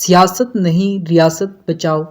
سیاست نہیں ریاست بچاؤ،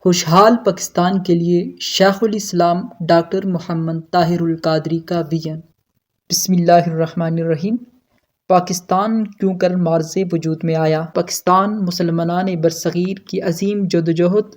خوشحال پاکستان کے لیے شیخ الاسلام ڈاکٹر محمد طاہر القادری کا ویژن۔ بسم اللہ الرحمن الرحیم۔ پاکستان کیوں کر معرض وجود میں آیا؟ پاکستان مسلمانان برصغیر کی عظیم جدوجہد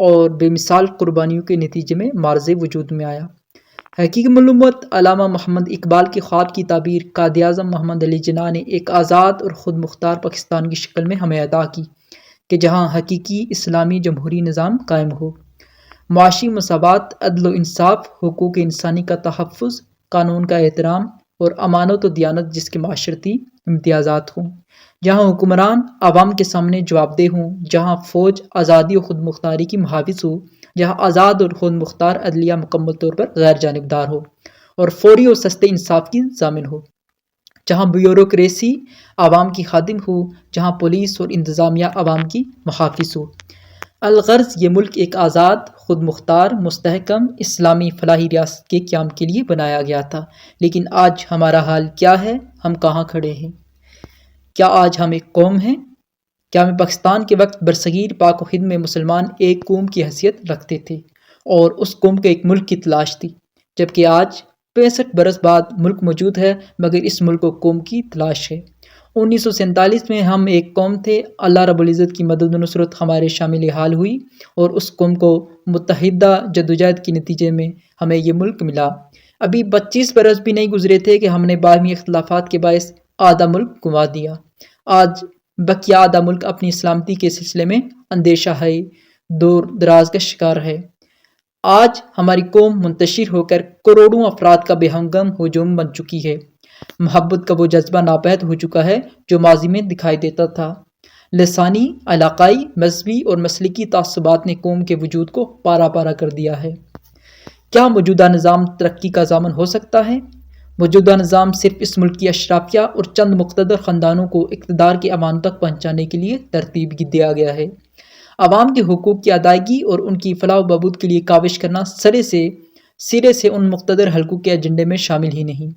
اور بے مثال قربانیوں کے نتیجے میں معرض وجود میں آیا۔ حقیقی معلومات علامہ محمد اقبال کے خواب کی تعبیر قائد اعظم محمد علی جناح نے ایک آزاد اور خود مختار پاکستان کی شکل میں ہمیں عطا کی کہ جہاں حقیقی اسلامی جمہوری نظام قائم ہو، معاشی مساوات، عدل و انصاف، حقوق انسانی کا تحفظ، قانون کا احترام اور امانت و دیانت جس کے معاشرتی امتیازات ہوں، جہاں حکمران عوام کے سامنے جواب دہ ہوں، جہاں فوج آزادی و خود مختاری کی محافظ ہو، جہاں آزاد اور خود مختار عدلیہ مکمل طور پر غیر جانبدار ہو اور فوری اور سستے انصاف کی ضامن ہو، جہاں بیوروکریسی عوام کی خادم ہو، جہاں پولیس اور انتظامیہ عوام کی محافظ ہو۔ الغرض یہ ملک ایک آزاد، خود مختار، مستحکم اسلامی فلاحی ریاست کے قیام کے لیے بنایا گیا تھا۔ لیکن آج ہمارا حال کیا ہے؟ ہم کہاں کھڑے ہیں؟ کیا آج ہم ایک قوم ہیں؟ کیا میں پاکستان کے وقت برصغیر پاک و ہند میں مسلمان ایک قوم کی حیثیت رکھتے تھے اور اس قوم کو ایک ملک کی تلاش تھی، جبکہ آج 65 برس بعد ملک موجود ہے مگر اس ملک کو قوم کی تلاش ہے۔ 1947 میں ہم ایک قوم تھے، اللہ رب العزت کی مدد و نصرت ہمارے شامل حال ہوئی اور اس قوم کو متحدہ جدوجہد کے نتیجے میں ہمیں یہ ملک ملا۔ ابھی 25 برس بھی نہیں گزرے تھے کہ ہم نے باہمی اختلافات کے باعث آدھا ملک گنوا دیا۔ آج بقیہ آدھا ملک اپنی سلامتی کے سلسلے میں اندیشہ ہے، دور دراز کا شکار ہے۔ آج ہماری قوم منتشر ہو کر کروڑوں افراد کا بے ہنگم ہجوم بن چکی ہے۔ محبت کا وہ جذبہ ناپید ہو چکا ہے جو ماضی میں دکھائی دیتا تھا۔ لسانی، علاقائی، مذہبی اور مسلکی تعصبات نے قوم کے وجود کو پارا پارا کر دیا ہے۔ کیا موجودہ نظام ترقی کا ضامن ہو سکتا ہے؟ موجودہ نظام صرف اس ملک کی اشرافیہ اور چند مقتدر خاندانوں کو اقتدار کے ایوان تک پہنچانے کے لیے ترتیب دیا گیا ہے۔ عوام کے حقوق کی ادائیگی اور ان کی فلاح و بہبود کے لیے کاوش کرنا سرے سے ان مقتدر حلقوں کے ایجنڈے میں شامل ہی نہیں۔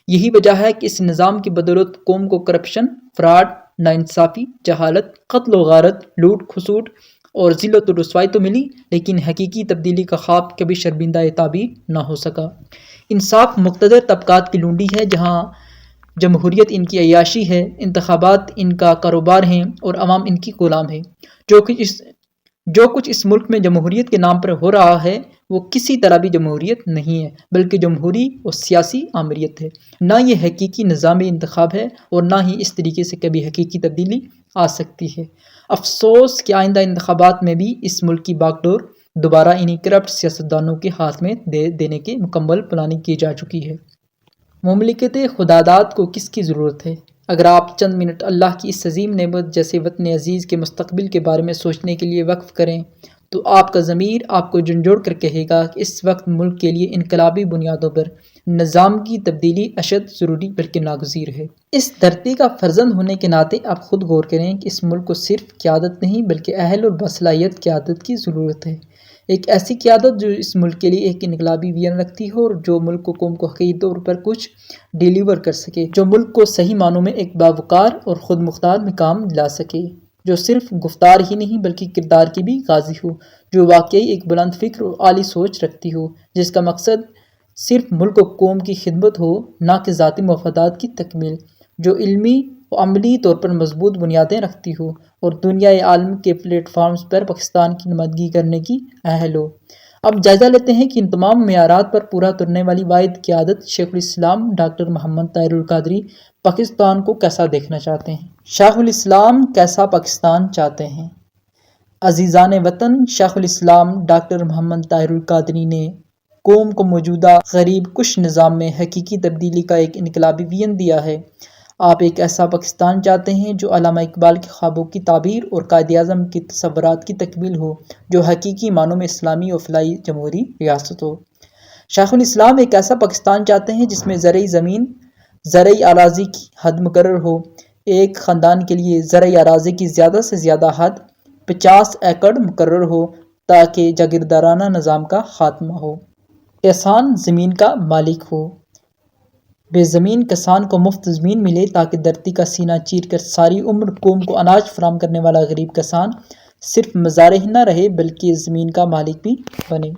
یہی وجہ ہے کہ اس نظام کی بدولت قوم کو کرپشن، فراڈ، ناانصافی، جہالت، قتل و غارت، لوٹ کھسوٹ اور ذلت و رسوائی تو ملی، لیکن حقیقی تبدیلی کا خواب کبھی شرمندہ تعبیر نہ ہو سکا۔ انصاف مقتدر طبقات کی لونڈی ہے، جہاں جمہوریت ان کی عیاشی ہے، انتخابات ان کا کاروبار ہیں اور عوام ان کی غلام ہے۔ جو کچھ اس ملک میں جمہوریت کے نام پر ہو رہا ہے وہ کسی طرح بھی جمہوریت نہیں ہے بلکہ جمہوری و سیاسی آمریت ہے۔ نہ یہ حقیقی نظام انتخاب ہے اور نہ ہی اس طریقے سے کبھی حقیقی تبدیلی آ سکتی ہے۔ افسوس کہ آئندہ انتخابات میں بھی اس ملک کی باغ ڈور دوبارہ انہی کرپٹ سیاستدانوں کے ہاتھ میں دینے کی مکمل پلاننگ کی جا چکی ہے۔ مملکت خداداد کو کس کی ضرورت ہے؟ اگر آپ چند منٹ اللہ کی اس عظیم نعمت جیسے وطن عزیز کے مستقبل کے بارے میں سوچنے کے لیے وقف کریں تو آپ کا ضمیر آپ کو جھنجھوڑ کر کہے گا کہ اس وقت ملک کے لیے انقلابی بنیادوں پر نظام کی تبدیلی اشد ضروری بلکہ ناگزیر ہے۔ اس دھرتی کا فرزند ہونے کے ناطے آپ خود غور کریں کہ اس ملک کو صرف قیادت نہیں بلکہ اہل اور باصلاحیت قیادت کی ضرورت ہے۔ ایک ایسی قیادت جو اس ملک کے لیے ایک انقلابی ویژن رکھتی ہو اور جو ملک کو قوم کو حقیقی طور پر کچھ ڈیلیور کر سکے، جو ملک کو صحیح معنوں میں ایک باوقار اور خود مختار مقام دلا سکے، جو صرف گفتار ہی نہیں بلکہ کردار کی بھی غازی ہو، جو واقعی ایک بلند فکر اور عالی سوچ رکھتی ہو، جس کا مقصد صرف ملک و قوم کی خدمت ہو نہ کہ ذاتی مفادات کی تکمیل، جو علمی و عملی طور پر مضبوط بنیادیں رکھتی ہو اور دنیا عالم کے پلیٹ فارمز پر پاکستان کی نمائندگی کرنے کی اہل ہو۔ اب جائزہ لیتے ہیں کہ ان تمام معیارات پر پورا اترنے والی واحد قیادت شیخ الاسلام ڈاکٹر محمد طاہر القادری پاکستان کو کیسا دیکھنا چاہتے ہیں۔ شیخ الاسلام کیسا پاکستان چاہتے ہیں؟ عزیزان وطن، شیخ الاسلام ڈاکٹر محمد طاہر القادری نے قوم کو موجودہ غریب کش نظام میں حقیقی تبدیلی کا ایک انقلابی ویژن دیا ہے۔ آپ ایک ایسا پاکستان چاہتے ہیں جو علامہ اقبال کے خوابوں کی تعبیر اور قائد اعظم کی تصورات کی تکمیل ہو، جو حقیقی معنوں میں اسلامی و فلاحی جمہوری ریاست ہو۔ شیخ الاسلام ایک ایسا پاکستان چاہتے ہیں جس میں زرعی زمین، زرعی اراضی کی حد مقرر ہو۔ ایک خاندان کے لیے زرعی اراضی کی زیادہ سے زیادہ حد 50 ایکڑ مقرر ہو تاکہ جاگیردارانہ نظام کا خاتمہ ہو۔ کسان زمین کا مالک ہو۔ بے زمین کسان کو مفت زمین ملے تاکہ دھرتی کا سینہ چیر کر ساری عمر قوم کو اناج فراہم کرنے والا غریب کسان صرف مزارع ہی نہ رہے بلکہ زمین کا مالک بھی بنے۔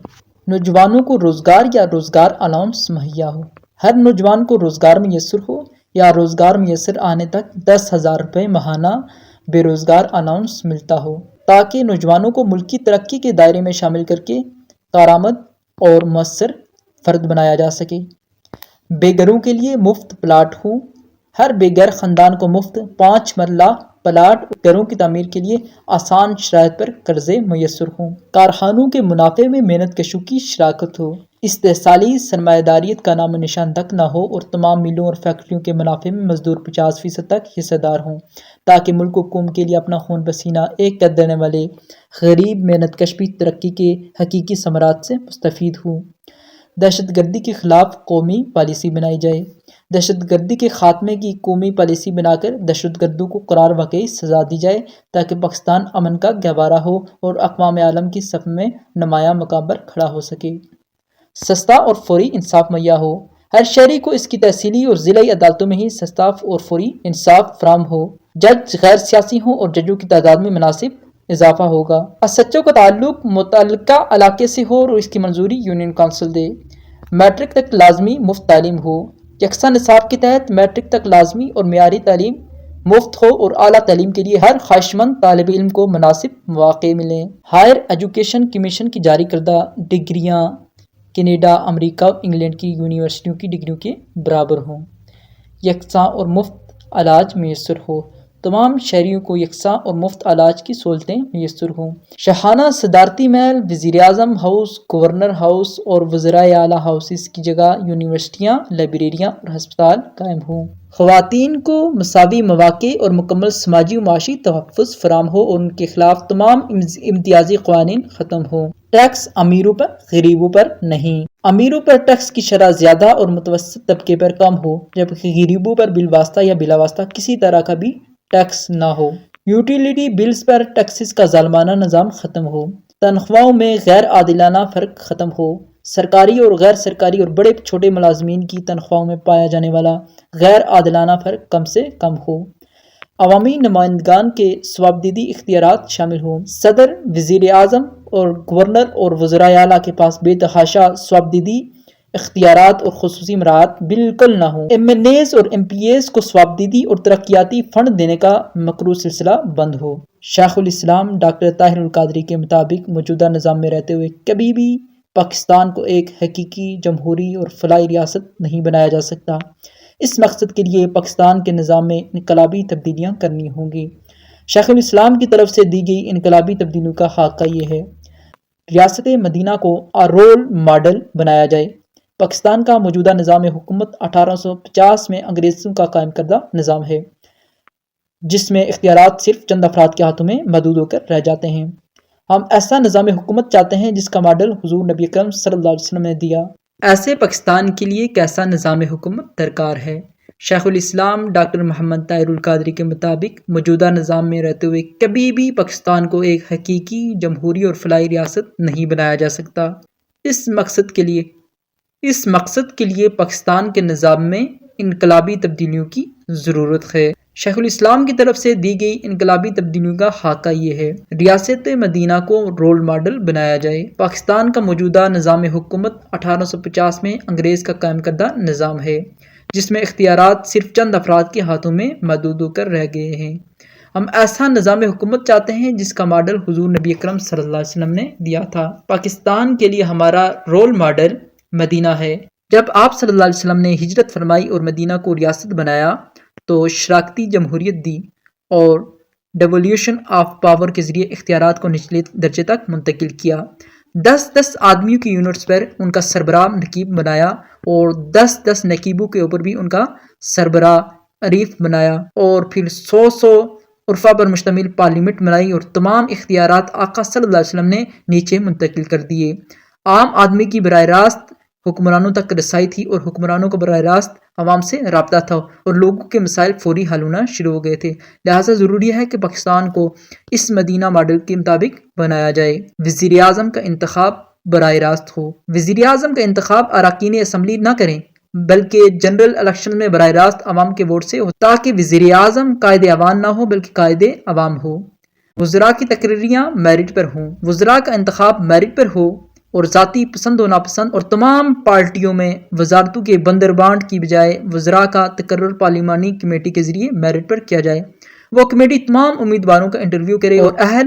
نوجوانوں کو روزگار یا روزگار الاؤنس مہیا ہو۔ ہر نوجوان کو روزگار میسر ہو یا روزگار میسر آنے تک 10,000 روپے ماہانہ بے روزگار الاؤنس ملتا ہو تاکہ نوجوانوں کو ملکی ترقی کے دائرے میں شامل کر کے کارآمد اور مؤثر فرد بنایا جا سکے۔ بے گھروں کے لیے مفت پلاٹ ہوں۔ ہر بے گھر خاندان کو مفت 5 مرلہ پلاٹ اور گھروں کی تعمیر کے لیے آسان شرائط پر قرضے میسر ہوں۔ کارخانوں کے منافع میں محنت کشوں کی شراکت ہو۔ استحصالی سرمایہ داریت کا نام و نشان تک نہ ہو اور تمام ملوں اور فیکٹریوں کے منافع میں مزدور 50% تک حصہ دار ہوں تاکہ ملک و قوم کے لیے اپنا خون پسینہ ایک کر دینے والے غریب محنت کش بھی ترقی کے حقیقی ثمرات سے مستفید ہوں۔ دہشت گردی کے خلاف قومی پالیسی بنائی جائے۔ دہشت گردی کے خاتمے کی قومی پالیسی بنا کر دہشت گردوں کو قرار واقعی سزا دی جائے تاکہ پاکستان امن کا گہوارہ ہو اور اقوام عالم کی صف میں نمایاں مقام پر کھڑا ہو سکے۔ سستا اور فوری انصاف مہیا ہو۔ ہر شہری کو اس کی تحصیلی اور ضلعی عدالتوں میں ہی سستا اور فوری انصاف فراہم ہو۔ جج غیر سیاسی ہوں اور ججوں کی تعداد میں مناسب اضافہ ہوگا۔ ایس ایچ او کا تعلق متعلقہ علاقے سے ہو اور اس کی منظوری یونین کونسل دے۔ میٹرک تک لازمی مفت تعلیم ہو۔ یکساں نصاب کے تحت میٹرک تک لازمی اور معیاری تعلیم مفت ہو اور اعلیٰ تعلیم کے لیے ہر خواہشمند طالب علم کو مناسب مواقع ملیں۔ ہائر ایجوکیشن کمیشن کی جاری کردہ ڈگریاں کینیڈا، امریکہ اور انگلینڈ کی یونیورسٹیوں کی ڈگریوں کے برابر ہوں۔ یکساں اور مفت علاج میسر ہو۔ تمام شہریوں کو یکساں اور مفت علاج کی سہولتیں میسر ہوں۔ شاہانہ صدارتی محل، وزیر اعظم ہاؤس، گورنر ہاؤس اور وزرائے اعلیٰ ہاؤسز کی جگہ یونیورسٹیاں، لائبریریاں اور ہسپتال قائم ہوں۔ خواتین کو مساوی مواقع اور مکمل سماجی و معاشی تحفظ فراہم ہو اور ان کے خلاف تمام امتیازی قوانین ختم ہوں۔ ٹیکس امیروں پر غریبوں پر نہیں۔ امیروں پر ٹیکس کی شرح زیادہ اور متوسط طبقے پر کم ہو جبکہ غریبوں پر بالواسطہ یا بلا واسطہ کسی طرح کا بھی ٹیکس نہ ہو۔ یوٹیلیٹی بلز پر ٹیکسز کا ظالمانہ نظام ختم ہو۔ تنخواہوں میں غیر عادلانہ فرق ختم ہو۔ سرکاری اور غیر سرکاری اور بڑے چھوٹے ملازمین کی تنخواہوں میں پایا جانے والا غیر عادلانہ فرق کم سے کم ہو۔ عوامی نمائندگان کے ثوابدیدی اختیارات شامل ہوں۔ صدر، وزیر اعظم اور گورنر اور وزرائے اعلیٰ کے پاس بے تحاشا ثوابدیدی اختیارات اور خصوصی مراعات بالکل نہ ہوں۔ ایم این ایز اور ایم پی ایز کو ثوابدیدی اور ترقیاتی فنڈ دینے کا مکروہ سلسلہ بند ہو۔ شیخ الاسلام ڈاکٹر طاہر القادری کے مطابق موجودہ نظام میں رہتے ہوئے کبھی بھی پاکستان کو ایک حقیقی جمہوری اور فلاحی ریاست نہیں بنایا جا سکتا۔ اس مقصد کے لیے پاکستان کے نظام میں انقلابی تبدیلیاں کرنی ہوں گی۔ شیخ الاسلام کی طرف سے دی گئی انقلابی تبدیلیوں کا خاکہ یہ ہے: ریاست مدینہ کو رول ماڈل بنایا جائے۔ پاکستان کا موجودہ نظام حکومت 1850 میں انگریزوں کا قائم کردہ نظام ہے جس میں اختیارات صرف چند افراد کے ہاتھوں میں محدود ہو کر رہ جاتے ہیں۔ ہم ایسا نظام حکومت چاہتے ہیں جس کا ماڈل حضور نبی اکرم صلی اللہ علیہ وسلم نے دیا۔ ایسے پاکستان کے لیے کیسا نظام حکومت درکار ہے؟ شیخ الاسلام ڈاکٹر محمد طاہر القادری کے مطابق موجودہ نظام میں رہتے ہوئے کبھی بھی پاکستان کو ایک حقیقی جمہوری اور فلاحی ریاست نہیں بنایا جا سکتا۔ اس مقصد کے لیے پاکستان کے نظام میں انقلابی تبدیلیوں کی ضرورت ہے۔ شیخ الاسلام کی طرف سے دی گئی انقلابی تبدیلیوں کا خاکہ یہ ہے: ریاست مدینہ کو رول ماڈل بنایا جائے۔ پاکستان کا موجودہ نظام حکومت 1850 میں انگریز کا قائم کردہ نظام ہے جس میں اختیارات صرف چند افراد کے ہاتھوں میں محدود ہو کر رہ گئے ہیں۔ ہم ایسا نظام حکومت چاہتے ہیں جس کا ماڈل حضور نبی اکرم صلی اللہ علیہ وسلم نے دیا تھا۔ پاکستان کے لیے ہمارا رول ماڈل مدینہ ہے۔ جب آپ صلی اللہ علیہ وسلم نے ہجرت فرمائی اور مدینہ کو ریاست بنایا تو شراکتی جمہوریت دی اور ڈیولیوشن آف پاور کے ذریعے اختیارات کو نچلے درجے تک منتقل کیا۔ 10 آدمیوں کی یونٹس پر ان کا سربراہ نقیب بنایا اور 10 نقیبوں کے اوپر بھی ان کا سربراہ عریف بنایا اور پھر 100 عرفا پر مشتمل پارلیمنٹ بنائی اور تمام اختیارات آقا صلی اللہ علیہ وسلم نے نیچے منتقل کر دیے۔ عام آدمی کی براہ راست حکمرانوں تک رسائی تھی اور حکمرانوں کو براہ راست عوام سے رابطہ تھا اور لوگوں کے مسائل فوری حل ہونا شروع ہو گئے تھے۔ لہٰذا ضروری ہے کہ پاکستان کو اس مدینہ ماڈل کے مطابق بنایا جائے۔ وزیر اعظم کا انتخاب براہ راست ہو۔ وزیر اعظم کا انتخاب اراکین اسمبلی نہ کریں بلکہ جنرل الیکشن میں براہ راست عوام کے ووٹ سے ہو، تاکہ وزیر اعظم قائد عوام نہ ہو بلکہ قائد عوام ہو۔ وزراء کی تقرریاں میرٹ پر ہوں، وزراء کا انتخاب میرٹ پر ہو اور ذاتی پسند و ناپسند، اور تمام پارٹیوں میں وزارتوں کے بندربانٹ کی بجائے وزراء کا تقرر پارلیمانی کمیٹی کے ذریعے میرٹ پر کیا جائے۔ وہ کمیٹی تمام امیدواروں کا انٹرویو کرے اور اہل،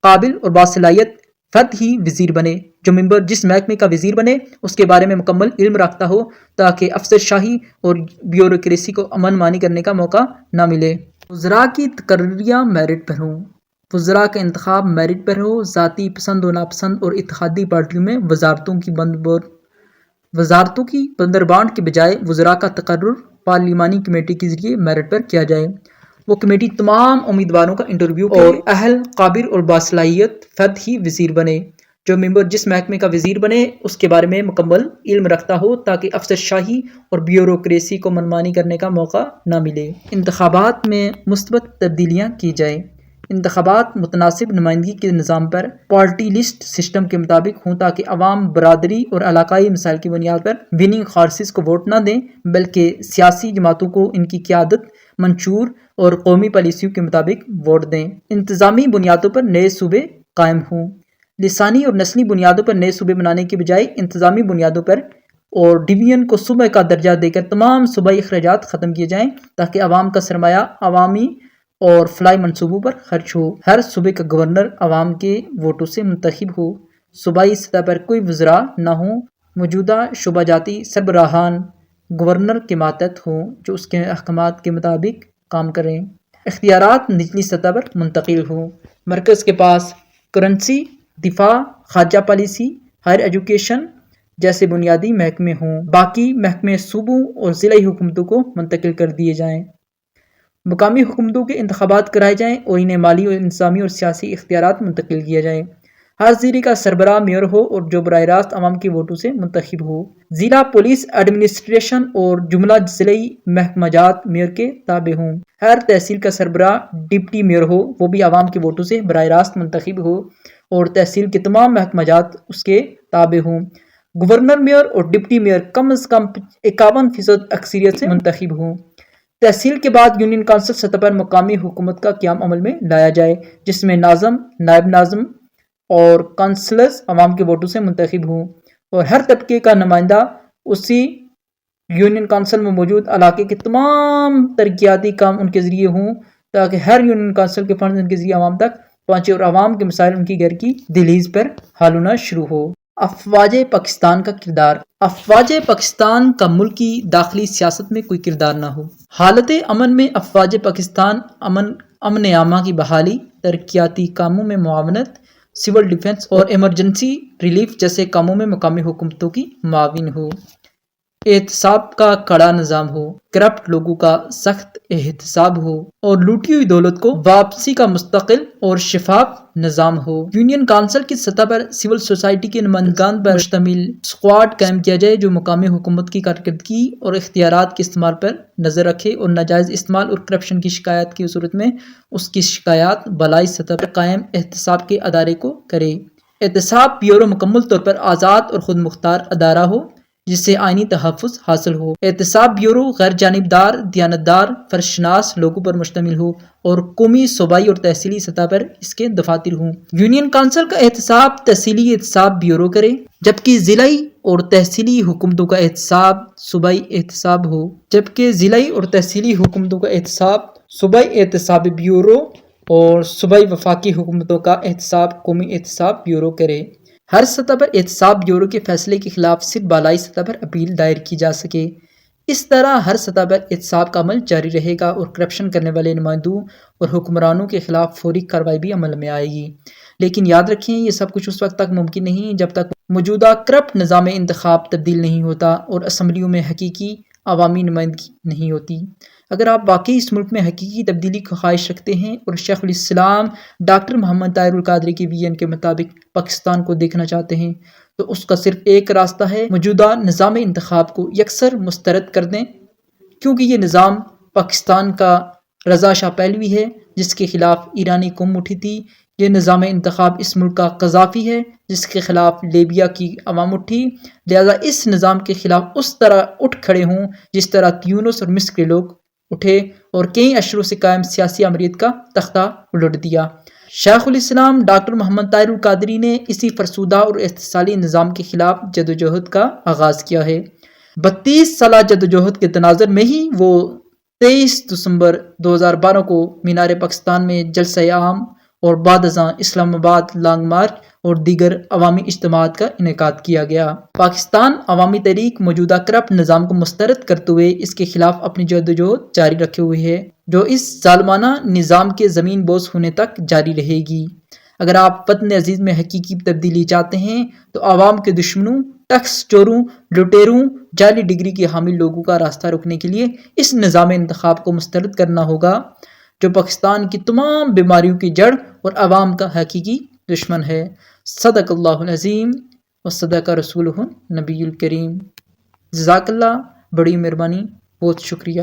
قابل اور باصلاحیت فرد ہی وزیر بنے۔ جو ممبر جس محکمے کا وزیر بنے اس کے بارے میں مکمل علم رکھتا ہو تاکہ افسر شاہی اور بیوروکریسی کو امن مانی کرنے کا موقع نہ ملے۔ وزراء کی تقرریاں میرٹ پر ہوں، وزراء کا انتخاب میرٹ پر ہو، ذاتی پسند و ناپسند اور اتحادی پارٹیوں میں وزارتوں کی بندربانٹ کے بجائے وزراء کا تقرر پارلیمانی کمیٹی کے ذریعے میرٹ پر کیا جائے۔ وہ کمیٹی تمام امیدواروں کا انٹرویو کرے اور اہل، قابل اور باصلاحیت فرد ہی وزیر بنے۔ جو ممبر جس محکمے کا وزیر بنے اس کے بارے میں مکمل علم رکھتا ہو تاکہ افسر شاہی اور بیوروکریسی کو منمانی کرنے کا موقع نہ ملے۔ انتخابات میں مثبت تبدیلیاں کی جائیں۔ انتخابات متناسب نمائندگی کے نظام پر پارٹی لسٹ سسٹم کے مطابق ہوں تاکہ عوام برادری اور علاقائی مسائل کی بنیاد پر وننگ ہارسز کو ووٹ نہ دیں بلکہ سیاسی جماعتوں کو ان کی قیادت، منشور اور قومی پالیسیوں کے مطابق ووٹ دیں۔ انتظامی بنیادوں پر نئے صوبے قائم ہوں۔ لسانی اور نسلی بنیادوں پر نئے صوبے بنانے کے بجائے انتظامی بنیادوں پر اور ڈویژن کو صوبہ کا درجہ دے کر تمام صوبائی اخراجات ختم کیے جائیں تاکہ عوام کا سرمایہ عوامی اور فلاحی منصوبوں پر خرچ ہو۔ ہر صوبے کا گورنر عوام کے ووٹوں سے منتخب ہو۔ صوبائی سطح پر کوئی وزراء نہ ہوں۔ موجودہ شعبہ جاتی سربراہان گورنر کے ماتحت ہوں جو اس کے احکامات کے مطابق کام کریں۔ اختیارات نچلی سطح پر منتقل ہوں۔ مرکز کے پاس کرنسی، دفاع، خارجہ پالیسی، ہائر ایجوکیشن جیسے بنیادی محکمے ہوں۔ باقی محکمے صوبوں اور ضلعی حکومتوں کو منتقل کر دیے جائیں۔ مقامی حکومتوں کے انتخابات کرائے جائیں اور انہیں مالی اور انتظامی اور سیاسی اختیارات منتقل کیا جائے۔ ہر ضلع کا سربراہ میئر ہو اور جو براہ راست عوام کے ووٹوں سے منتخب ہو۔ ضلع پولیس ایڈمنسٹریشن اور جملہ ضلعی محکمہ جات میئر کے تابع ہوں۔ ہر تحصیل کا سربراہ ڈپٹی میئر ہو، وہ بھی عوام کے ووٹوں سے براہ راست منتخب ہو اور تحصیل کے تمام محکمہ جات اس کے تابع ہوں۔ گورنر میئر اور ڈپٹی میئر کم از کم 51% اکثریت سے منتخب ہوں۔ تحصیل کے بعد یونین کونسل سطح پر مقامی حکومت کا قیام عمل میں لایا جائے جس میں ناظم، نائب ناظم اور کونسلرز عوام کے ووٹوں سے منتخب ہوں اور ہر طبقے کا نمائندہ اسی یونین کونسل میں موجود علاقے کے تمام ترقیاتی کام ان کے ذریعے ہوں تاکہ ہر یونین کونسل کے فنڈز ان کے ذریعے عوام تک پہنچے اور عوام کے مسائل ان کی گھر کی دہلیز پر حل ہونا شروع ہو۔ افواج پاکستان کا کردار۔ افواج پاکستان کا ملکی داخلی سیاست میں کوئی کردار نہ ہو۔ حالت امن میں افواج پاکستان امن عامہ کی بحالی، ترقیاتی کاموں میں معاونت، سول ڈیفنس اور ایمرجنسی ریلیف جیسے کاموں میں مقامی حکومتوں کی معاون ہو۔ احتساب کا کڑا نظام ہو، کرپٹ لوگوں کا سخت احتساب ہو اور لوٹی ہوئی دولت کو واپسی کا مستقل اور شفاف نظام ہو۔ یونین کونسل کی سطح پر سول سوسائٹی کے نمائندگان پر مشتمل اسکواڈ قائم کیا جائے جو مقامی حکومت کی کارکردگی اور اختیارات کے استعمال پر نظر رکھے اور ناجائز استعمال اور کرپشن کی شکایات کی صورت میں اس کی شکایات بالائی سطح پر قائم احتساب کے ادارے کو کرے۔ احتساب بیورو مکمل طور پر آزاد اور خود مختار ادارہ ہو جس سے آئینی تحفظ حاصل ہو۔ احتساب بیورو غیر جانبدار، دیانتدار، فرشناس لوگوں پر مشتمل ہو اور قومی، صوبائی اور تحصیلی سطح پر اس کے دفاتر ہوں۔ یونین کونسل کا احتساب تحصیلی احتساب بیورو کرے جبکہ ضلعی اور تحصیلی حکومتوں کا احتساب صوبائی احتساب ہو۔ جبکہ ضلعی اور تحصیلی حکومتوں کا احتساب صوبائی احتساب بیورو اور صوبائی وفاقی حکومتوں کا احتساب قومی احتساب بیورو کرے۔ ہر سطح پر احتساب بیورو کے فیصلے کے خلاف صرف بالائی سطح پر اپیل دائر کی جا سکے۔ اس طرح ہر سطح پر احتساب کا عمل جاری رہے گا اور کرپشن کرنے والے نمائندوں اور حکمرانوں کے خلاف فوری کارروائی بھی عمل میں آئے گی۔ لیکن یاد رکھیں یہ سب کچھ اس وقت تک ممکن نہیں جب تک موجودہ کرپٹ نظام انتخاب تبدیل نہیں ہوتا اور اسمبلیوں میں حقیقی عوامی نمائندگی نہیں ہوتی۔ اگر آپ واقعی اس ملک میں حقیقی تبدیلی کی خواہش رکھتے ہیں اور شیخ الاسلام ڈاکٹر محمد طاہر القادری کی ویژن کے مطابق پاکستان کو دیکھنا چاہتے ہیں تو اس کا صرف ایک راستہ ہے، موجودہ نظام انتخاب کو یکسر مسترد کر دیں کیونکہ یہ نظام پاکستان کا رضا شاہ پہلوی ہے جس کے خلاف ایرانی قوم اٹھی تھی، یہ نظام انتخاب اس ملک کا قذافی ہے جس کے خلاف لیبیا کی عوام اٹھی، لہذا اس نظام کے خلاف اس طرح اٹھ کھڑے ہوں جس طرح تیونس اور مصر کے لوگ اٹھے اور کئی اشروں سے قائم سیاسی امریت کا تختہ الٹ دیا۔ شیخ الاسلام ڈاکٹر محمد طاہر القادری نے اسی فرسودہ اور استحصالی نظام کے خلاف جدوجہد کا آغاز کیا ہے۔ 32 سالہ جدوجہد کے تناظر میں ہی وہ 23 دسمبر 2012 کو مینار پاکستان میں جلسہ عام اور بعد ازاں اسلام آباد لانگ مارچ اور دیگر عوامی اجتماعات کا انعقاد کیا گیا۔ پاکستان عوامی تحریک موجودہ کرپٹ نظام کو مسترد کرتے ہوئے اس کے خلاف اپنی جدوجہد جاری رکھے ہوئے ہے جو اس ظالمانہ نظام کے زمین بوس ہونے تک جاری رہے گی۔ اگر آپ وطن عزیز میں حقیقی تبدیلی چاہتے ہیں تو عوام کے دشمنوں، ٹیکس چوروں، لٹیروں، جعلی ڈگری کے حامل لوگوں کا راستہ روکنے کے لیے اس نظام انتخاب کو مسترد کرنا ہوگا جو پاکستان کی تمام بیماریوں کی جڑ اور عوام کا حقیقی دشمن ہے۔ صدق اللہ العظیم و صدق رسولہ النبی الکریم۔ جزاک اللہ، بڑی مہربانی، بہت شکریہ۔